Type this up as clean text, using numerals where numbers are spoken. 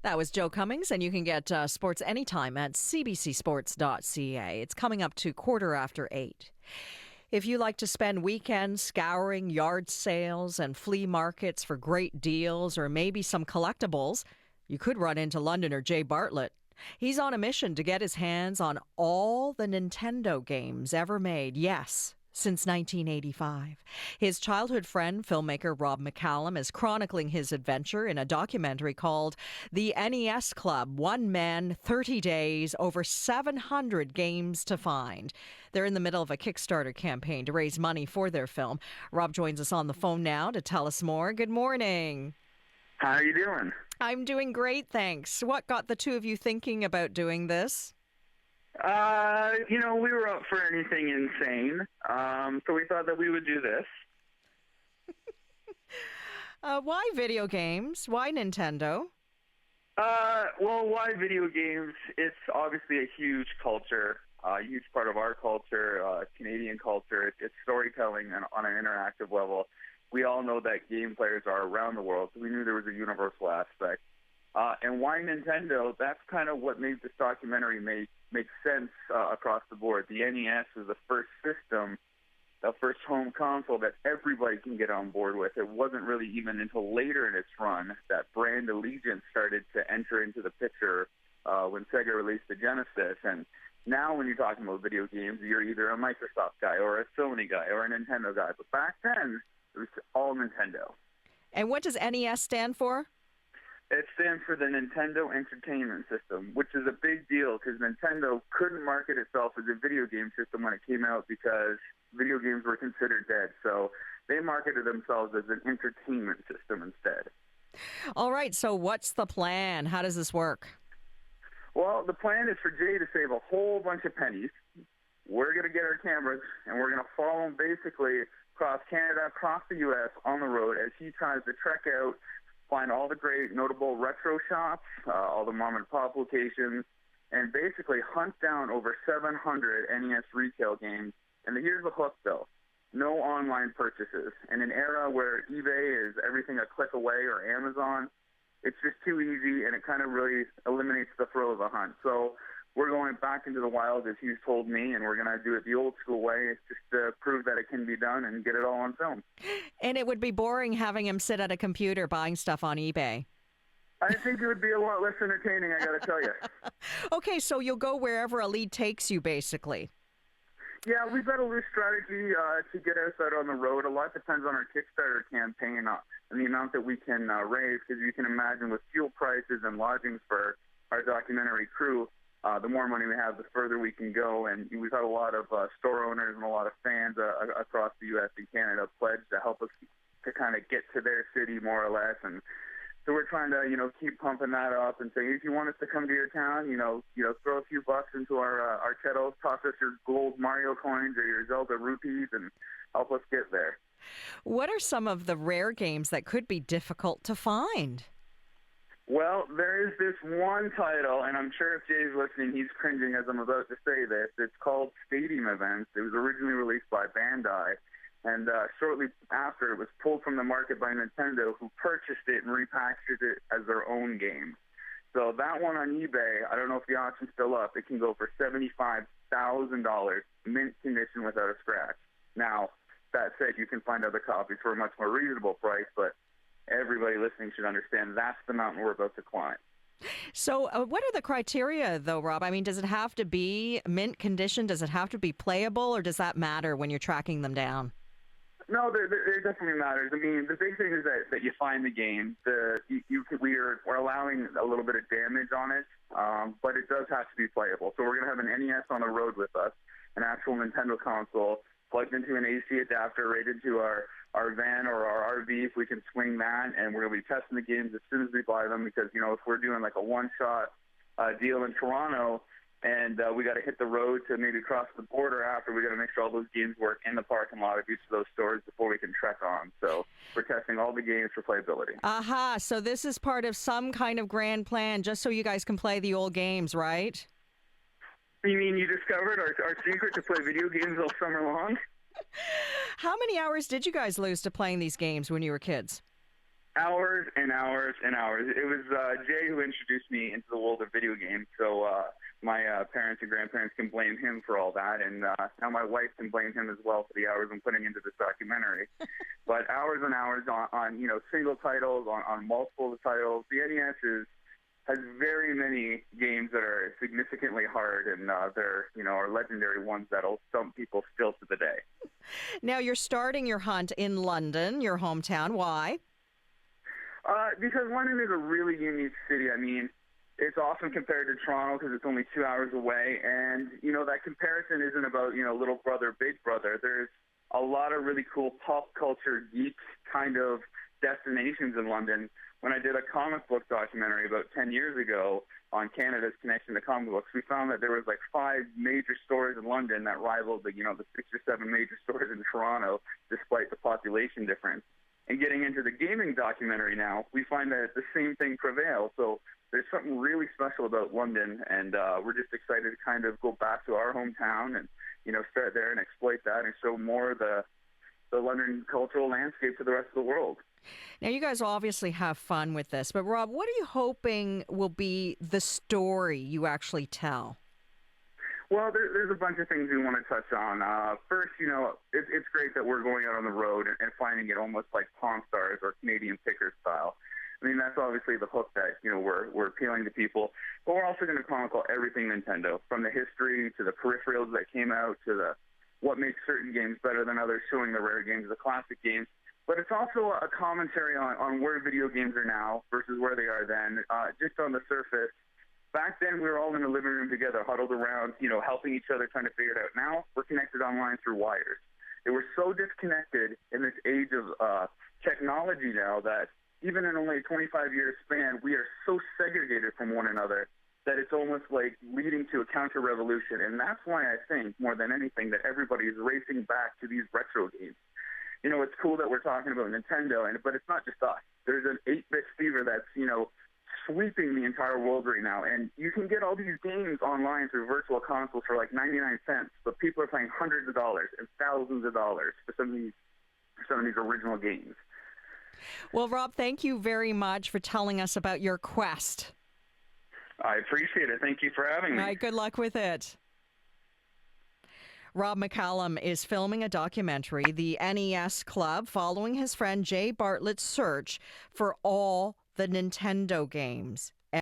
That was Joe Cummings, and you can get sports anytime at cbcsports.ca. It's coming up to 8:15. If you like to spend weekends scouring yard sales and flea markets for great deals or maybe some collectibles, you could run into Londoner Jay Bartlett. He's on a mission to get his hands on all the Nintendo games ever made. Yes, since 1985. His childhood friend, filmmaker Rob McCallum, is chronicling his adventure in a documentary called The NES Club, 1 Man, 30 Days, over 700 games to find. They're in the middle of a Kickstarter campaign to raise money for their film. Rob joins us on the phone now to tell us more. Good morning. How are you doing? I'm doing great, thanks. What got the two of you thinking about doing this? We were up for anything insane, so we thought that we would do this. Why video games? Why Nintendo? Why video games? It's obviously a huge culture, a huge part of our culture, Canadian culture. It's storytelling on an interactive level. We all know that game players are around the world, so we knew there was a universal aspect. And why Nintendo? That's kind of what made this documentary make sense across the board. The NES was the first system, the first home console that everybody can get on board with. It wasn't really even until later in its run that brand allegiance started to enter into the picture when Sega released the Genesis. And now when you're talking about video games, you're either a Microsoft guy or a Sony guy or a Nintendo guy. But back then, it was all Nintendo. And what does NES stand for? It stands for the Nintendo Entertainment System, which is a big deal because Nintendo couldn't market itself as a video game system when it came out because video games were considered dead. So they marketed themselves as an entertainment system instead. All right, so what's the plan? How does this work? Well, the plan is for Jay to save a whole bunch of pennies. We're going to get our cameras, and we're going to follow him basically across Canada, across the U.S., on the road as he tries to trek out, find all the great notable retro shops, all the mom-and-pop locations, and basically hunt down over 700 NES retail games. And here's the hook, though. No online purchases. In an era where eBay is everything a click away or Amazon, it's just too easy, and it kind of really eliminates the thrill of the hunt. So we're going back into the wild, as he's told me, and we're going to do it the old-school way just to prove that it can be done and get it all on film. And it would be boring having him sit at a computer buying stuff on eBay. I think it would be a lot less entertaining, I got to tell you. Okay, so you'll go wherever a lead takes you, basically. Yeah, we've got a loose strategy to get us out on the road. A lot depends on our Kickstarter campaign and the amount that we can raise, because you can imagine with fuel prices and lodgings for our documentary crew, the more money we have, the further we can go. And we've had a lot of store owners and a lot of fans across the U.S. and Canada pledge to help us to kind of get to their city more or less. And so we're trying to, keep pumping that up and saying, if you want us to come to your town, throw a few bucks into our kettles, toss us your gold Mario coins or your Zelda rupees and help us get there. What are some of the rare games that could be difficult to find? Well, there is this one title, and I'm sure if Jay's listening, he's cringing as I'm about to say this. It's called Stadium Events. It was originally released by Bandai, and shortly after, it was pulled from the market by Nintendo, who purchased it and repackaged it as their own game. So that one on eBay, I don't know if the auction's still up, it can go for $75,000, mint condition without a scratch. Now, that said, you can find other copies for a much more reasonable price, but everybody listening should understand that's the mountain we're about to climb. So what are the criteria, though, Rob? I mean, does it have to be mint condition? Does it have to be playable, or does that matter when you're tracking them down? No, it definitely matters. I mean, the big thing is that you find the game. We're allowing a little bit of damage on it, but it does have to be playable. So we're going to have an NES on the road with us, an actual Nintendo console, plugged into an AC adapter right into our van or our RV if we can swing that, and we're going to be testing the games as soon as we buy them because, if we're doing like a one-shot deal in Toronto and we got to hit the road to maybe cross the border after, we got to make sure all those games work in the parking lot of each of those stores before we can trek on. So we're testing all the games for playability. Aha, so this is part of some kind of grand plan just so you guys can play the old games, right? You mean you discovered our secret to play video games all summer long? How many hours did you guys lose to playing these games when you were kids? Hours and hours and hours. It was Jay who introduced me into the world of video games, so my parents and grandparents can blame him for all that, and now my wife can blame him as well for the hours I'm putting into this documentary. But hours and hours on single titles, on multiple titles. The NES has very many games that are significantly hard, and they're are legendary ones that'll stump people still to the day. Now you're starting your hunt in London, your hometown. Why? Because London is a really unique city. I mean, it's often compared to Toronto because it's only 2 hours away, and that comparison isn't about little brother, big brother. There's a lot of really cool pop culture geek kind of destinations in London. When I did a comic book documentary about 10 years ago on Canada's connection to comic books, we found that there was like 5 major stores in London that rivaled the 6 or 7 major stores in Toronto, despite the population difference. And getting into the gaming documentary now, we find that the same thing prevails. So there's something really special about London, and we're just excited to kind of go back to our hometown and start there and exploit that and show more of the London cultural landscape to the rest of the world. Now, you guys obviously have fun with this, but Rob, what are you hoping will be the story you actually tell? Well, there's a bunch of things we want to touch on. First, it's great that we're going out on the road and finding it almost like Pawn Stars or Canadian Pickers style. I mean, that's obviously the hook that, we're appealing to people. But we're also going to chronicle everything Nintendo, from the history to the peripherals that came out to what makes certain games better than others, showing the rare games, the classic games. But it's also a commentary on where video games are now versus where they are then. Just on the surface, back then we were all in the living room together, huddled around, helping each other, trying to figure it out. Now we're connected online through wires. And we're so disconnected in this age of technology now that even in only a 25-year span, we are so segregated from one another that it's almost like leading to a counter-revolution. And that's why I think, more than anything, that everybody is racing back to these retro games. It's cool that we're talking about Nintendo, but it's not just us. There's an 8-bit fever that's, sweeping the entire world right now. And you can get all these games online through virtual consoles for like 99 cents, but people are paying hundreds of dollars and thousands of dollars for some of these original games. Well, Rob, thank you very much for telling us about your quest. I appreciate it. Thank you for having me. All right, good luck with it. Rob McCallum is filming a documentary, The NES Club, following his friend Jay Bartlett's search for all the Nintendo games.